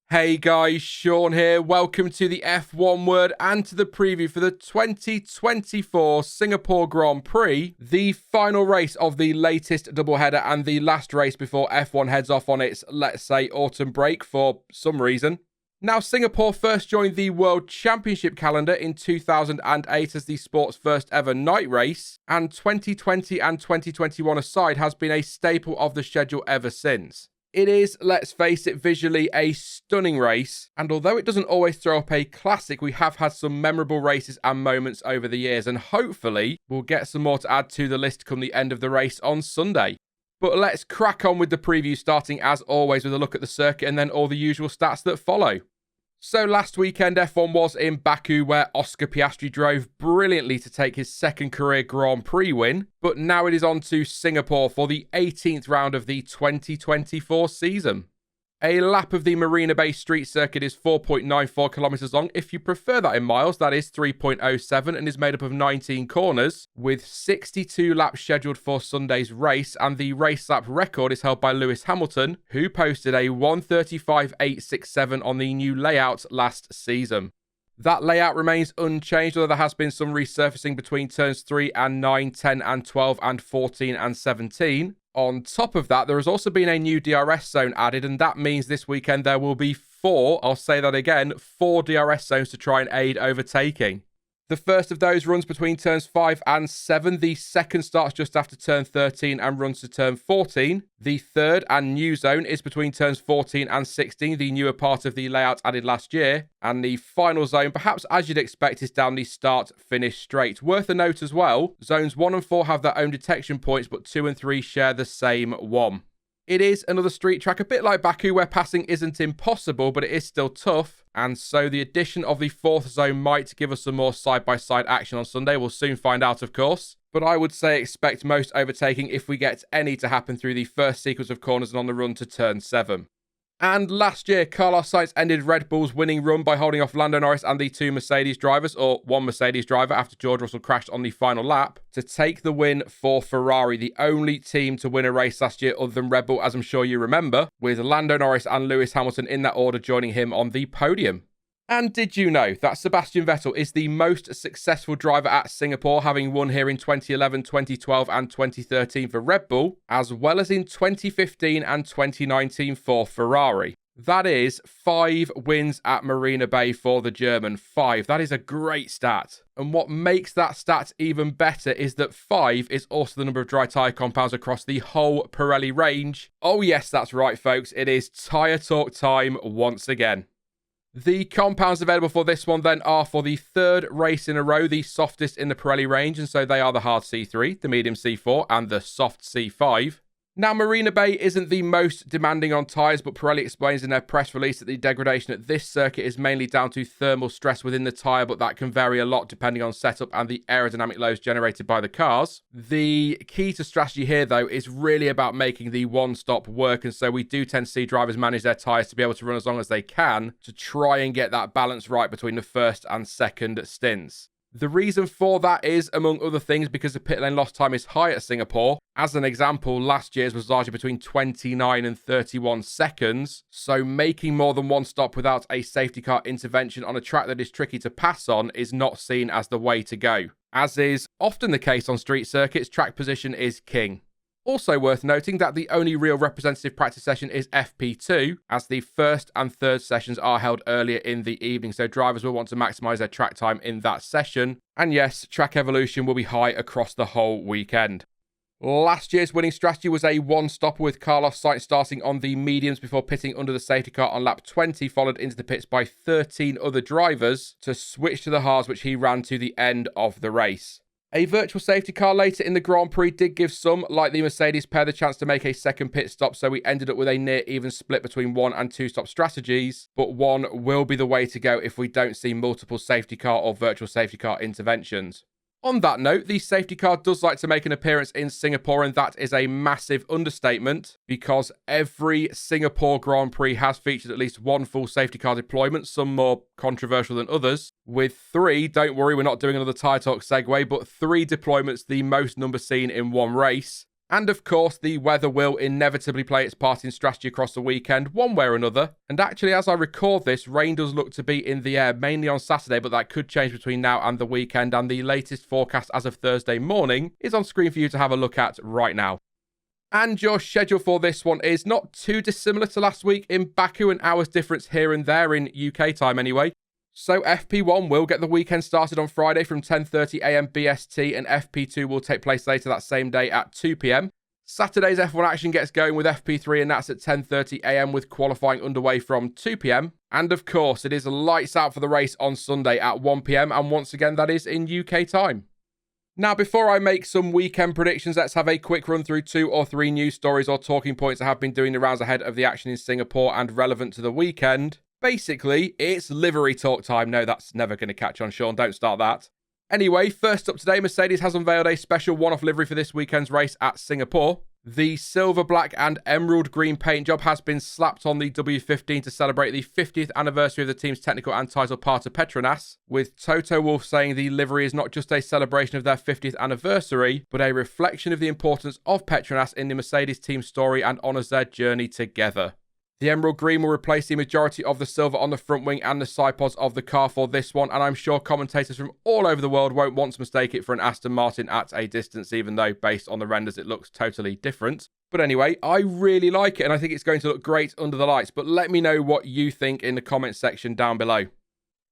Hey guys, Sean here. Welcome to the F1 Word and to the preview for the 2024 Singapore Grand Prix, the final race of the latest doubleheader and the last race before F1 heads off on its, let's say, autumn break for some reason. Now, Singapore first joined the World Championship calendar in 2008 as the sport's first ever night race, and 2020 and 2021 aside has been a staple of the schedule ever since. It is, let's face it, visually a stunning race, and although it doesn't always throw up a classic, we have had some memorable races and moments over the years, and hopefully we'll get some more to add to the list come the end of the race on Sunday. But let's crack on with the preview, starting as always with a look at the circuit and then all the usual stats that follow. So last weekend F1 was in Baku, where Oscar Piastri drove brilliantly to take his second career Grand Prix win, but now it is on to Singapore for the 18th round of the 2024 season. A lap of the Marina Bay street circuit is 4.94 kilometres long. If you prefer that in miles, that is 3.07 and is made up of 19 corners, with 62 laps scheduled for Sunday's race, and the race lap record is held by Lewis Hamilton, who posted a 1:35.867 on the new layout last season. That layout remains unchanged, although there has been some resurfacing between turns 3 and 9, 10 and 12 and 14 and 17. On top of that, there has also been a new DRS zone added, and that means this weekend there will be 4 DRS zones to try and aid overtaking. The first of those runs between turns 5 and 7. The second starts just after turn 13 and runs to turn 14. The third and new zone is between turns 14 and 16, the newer part of the layout added last year. And the final zone, perhaps as you'd expect, is down the start-finish straight. Worth a note as well, zones 1 and 4 have their own detection points, but 2 and 3 share the same one. It is another street track, a bit like Baku, where passing isn't impossible, but it is still tough. And so the addition of the 4th zone might give us some more side-by-side action on Sunday. We'll soon find out, of course. But I would say expect most overtaking, if we get any, to happen through the first sequence of corners and on the run to turn 7. And last year, Carlos Sainz ended Red Bull's winning run by holding off Lando Norris and the 2 Mercedes drivers, or 1 Mercedes driver after George Russell crashed on the final lap, to take the win for Ferrari, the only team to win a race last year other than Red Bull, as I'm sure you remember, with Lando Norris and Lewis Hamilton in that order joining him on the podium. And did you know that Sebastian Vettel is the most successful driver at Singapore, having won here in 2011, 2012 and 2013 for Red Bull, as well as in 2015 and 2019 for Ferrari? That is 5 wins at Marina Bay for the German. 5. That is a great stat. And what makes that stat even better is that 5 is also the number of dry tyre compounds across the whole Pirelli range. Oh yes, that's right folks, it is tyre talk time once again. The compounds available for this one then are, for the 3rd race in a row, the softest in the Pirelli range, and so they are the hard C3, the medium C4 and the soft C5. Now, Marina Bay isn't the most demanding on tyres, but Pirelli explains in their press release that the degradation at this circuit is mainly down to thermal stress within the tyre, but that can vary a lot depending on setup and the aerodynamic loads generated by the cars. The key to strategy here, though, is really about making the one-stop work, and so we do tend to see drivers manage their tyres to be able to run as long as they can to try and get that balance right between the first and second stints. The reason for that is, among other things, because the pit lane lost time is high at Singapore. As an example, last year's was largely between 29 and 31 seconds, so making more than one stop without a safety car intervention on a track that is tricky to pass on is not seen as the way to go. As is often the case on street circuits, track position is king. Also worth noting that the only real representative practice session is FP2, as the 1st and 3rd sessions are held earlier in the evening, so drivers will want to maximise their track time in that session. And yes, track evolution will be high across the whole weekend. Last year's winning strategy was a one-stopper, with Carlos Sainz starting on the mediums before pitting under the safety car on lap 20, followed into the pits by 13 other drivers to switch to the hards, which he ran to the end of the race. A virtual safety car later in the Grand Prix did give some, like the Mercedes pair, the chance to make a second pit stop, so we ended up with a near even split between 1 and 2 stop strategies, but 1 will be the way to go if we don't see multiple safety car or virtual safety car interventions. On that note, the safety car does like to make an appearance in Singapore, and that is a massive understatement, because every Singapore Grand Prix has featured at least 1 full safety car deployment, some more controversial than others, with 3, don't worry, we're not doing another Tyre Talk segue, but 3 deployments, the most number seen in one race. And of course, the weather will inevitably play its part in strategy across the weekend, one way or another. And actually, as I record this, rain does look to be in the air, mainly on Saturday, but that could change between now and the weekend. And the latest forecast as of Thursday morning is on screen for you to have a look at right now. And your schedule for this one is not too dissimilar to last week in Baku, an hour's difference here and there in UK time anyway. So FP1 will get the weekend started on Friday from 10:30 AM BST, and FP2 will take place later that same day at 2 PM. Saturday's F1 action gets going with FP3, and that's at 10:30 AM with qualifying underway from 2 PM. And of course, it is lights out for the race on Sunday at 1 PM, and once again, that is in UK time. Now, before I make some weekend predictions, let's have a quick run through 2 or 3 news stories or talking points that have been doing the rounds ahead of the action in Singapore and relevant to the weekend. Basically, it's livery talk time. No, that's never going to catch on, Sean. Don't start that. Anyway, first up today, Mercedes has unveiled a special one-off livery for this weekend's race at Singapore. The silver, black and emerald green paint job has been slapped on the W15 to celebrate the 50th anniversary of the team's technical and title part of Petronas, with Toto Wolff saying the livery is not just a celebration of their 50th anniversary, but a reflection of the importance of Petronas in the Mercedes team story and honours their journey together. The emerald green will replace the majority of the silver on the front wing and the side pods of the car for this one, and I'm sure commentators from all over the world won't want to mistake it for an Aston Martin at a distance, even though based on the renders it looks totally different. But anyway, I really like it, and I think it's going to look great under the lights, but let me know what you think in the comments section down below.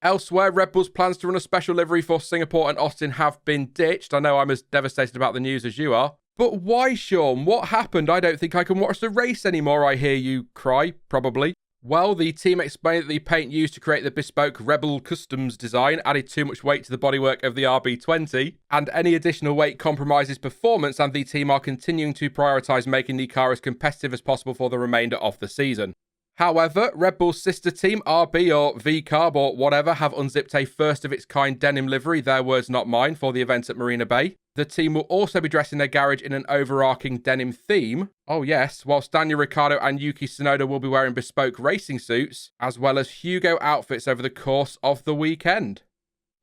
Elsewhere, Red Bull's plans to run a special livery for Singapore and Austin have been ditched. I know I'm as devastated about the news as you are. But why, Sean? What happened? I don't think I can watch the race anymore, I hear you cry, probably. Well, the team explained that the paint used to create the bespoke Rebel Customs design added too much weight to the bodywork of the RB20, and any additional weight compromises performance, and the team are continuing to prioritise making the car as competitive as possible for the remainder of the season. However, Red Bull's sister team, RB or V-Carb or whatever, have unzipped a first-of-its-kind denim livery, their words not mine, for the event at Marina Bay. The team will also be dressing their garage in an overarching denim theme. Oh yes, whilst Daniel Ricciardo and Yuki Tsunoda will be wearing bespoke racing suits, as well as Hugo outfits over the course of the weekend.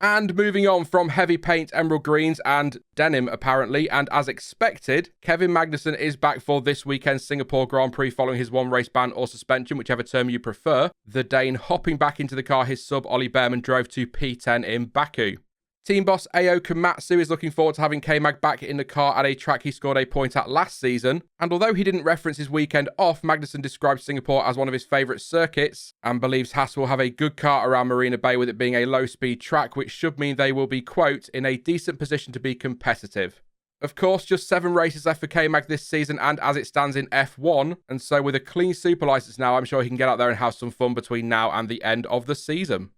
And moving on from heavy paint emerald greens and denim apparently, and as expected, Kevin Magnussen is back for this weekend's Singapore Grand Prix following his one race ban or suspension, whichever term you prefer. The Dane hopping back into the car his sub Ollie Behrman drove to P10 in Baku. Team boss Ao Komatsu is looking forward to having K-Mag back in the car at a track he scored a point at last season, and although he didn't reference his weekend off, Magnussen described Singapore as one of his favourite circuits, and believes Haas will have a good car around Marina Bay with it being a low-speed track, which should mean they will be, quote, in a decent position to be competitive. Of course, just 7 races left for K-Mag this season and as it stands in F1, and so with a clean super licence now, I'm sure he can get out there and have some fun between now and the end of the season.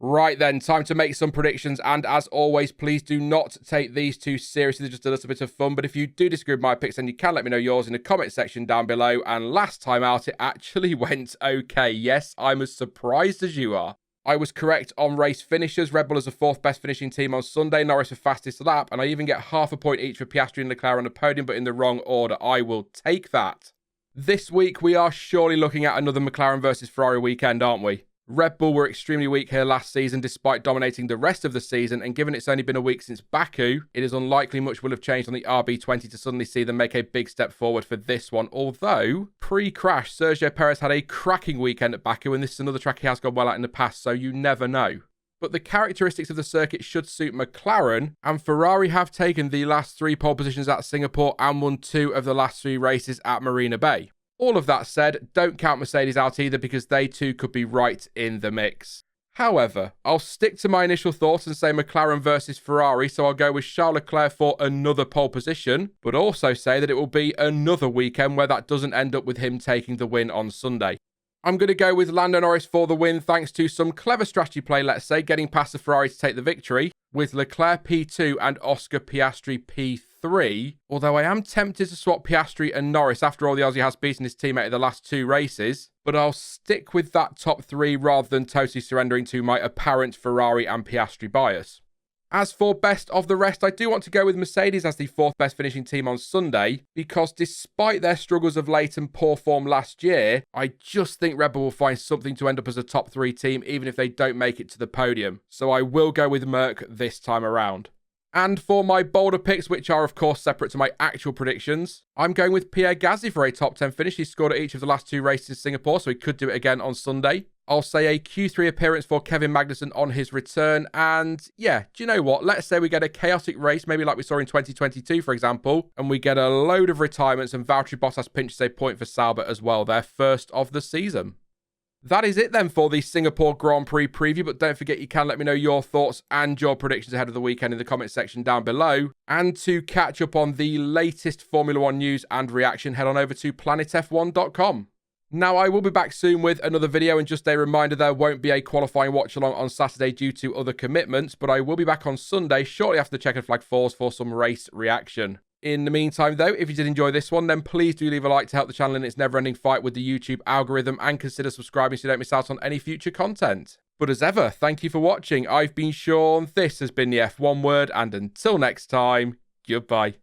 Right then, time to make some predictions, and as always, please do not take these too seriously, just a little bit of fun, but if you do disagree with my picks, then you can let me know yours in the comment section down below, and last time out, it actually went okay. Yes, I'm as surprised as you are. I was correct on race finishers. Red Bull is the 4th best finishing team on Sunday, Norris for fastest lap, and I even get half a point each for Piastri and Leclerc on the podium, but in the wrong order. I will take that. This week, we are surely looking at another McLaren versus Ferrari weekend, aren't we? Red Bull were extremely weak here last season despite dominating the rest of the season, and given it's only been a week since Baku, it is unlikely much will have changed on the RB20 to suddenly see them make a big step forward for this one, although pre-crash Sergio Perez had a cracking weekend at Baku, and this is another track he has gone well at in the past, so you never know. But the characteristics of the circuit should suit McLaren, and Ferrari have taken the last 3 pole positions at Singapore and won 2 of the last 3 races at Marina Bay. All of that said, don't count Mercedes out either because they too could be right in the mix. However, I'll stick to my initial thoughts and say McLaren versus Ferrari, so I'll go with Charles Leclerc for another pole position, but also say that it will be another weekend where that doesn't end up with him taking the win on Sunday. I'm going to go with Lando Norris for the win thanks to some clever strategy play, let's say, getting past the Ferrari to take the victory, with Leclerc P2 and Oscar Piastri P3, although I am tempted to swap Piastri and Norris. After all, the Aussie has beaten his teammate in the last 2 races, but I'll stick with that top 3 rather than totally surrendering to my apparent Ferrari and Piastri bias. As for best of the rest, I do want to go with Mercedes as the 4th best finishing team on Sunday, because despite their struggles of late and poor form last year, I just think Red Bull will find something to end up as a top 3 team, even if they don't make it to the podium. So I will go with Merc this time around. And for my bolder picks, which are of course separate to my actual predictions, I'm going with Pierre Gasly for a top 10 finish. He scored at each of the last 2 races in Singapore, so he could do it again on Sunday. I'll say a Q3 appearance for Kevin Magnussen on his return. And yeah, do you know what? Let's say we get a chaotic race, maybe like we saw in 2022, for example, and we get a load of retirements and Valtteri Bottas pinches a point for Sauber as well, their first of the season. That is it then for the Singapore Grand Prix preview, but don't forget you can let me know your thoughts and your predictions ahead of the weekend in the comment section down below. And to catch up on the latest Formula 1 news and reaction, head on over to planetf1.com. Now, I will be back soon with another video, and just a reminder, there won't be a qualifying watch-along on Saturday due to other commitments, but I will be back on Sunday shortly after the checkered flag falls for some race reaction. In the meantime, though, if you did enjoy this one, then please do leave a like to help the channel in its never-ending fight with the YouTube algorithm, and consider subscribing so you don't miss out on any future content. But as ever, thank you for watching. I've been Sean, this has been the F1 Word, and until next time, goodbye.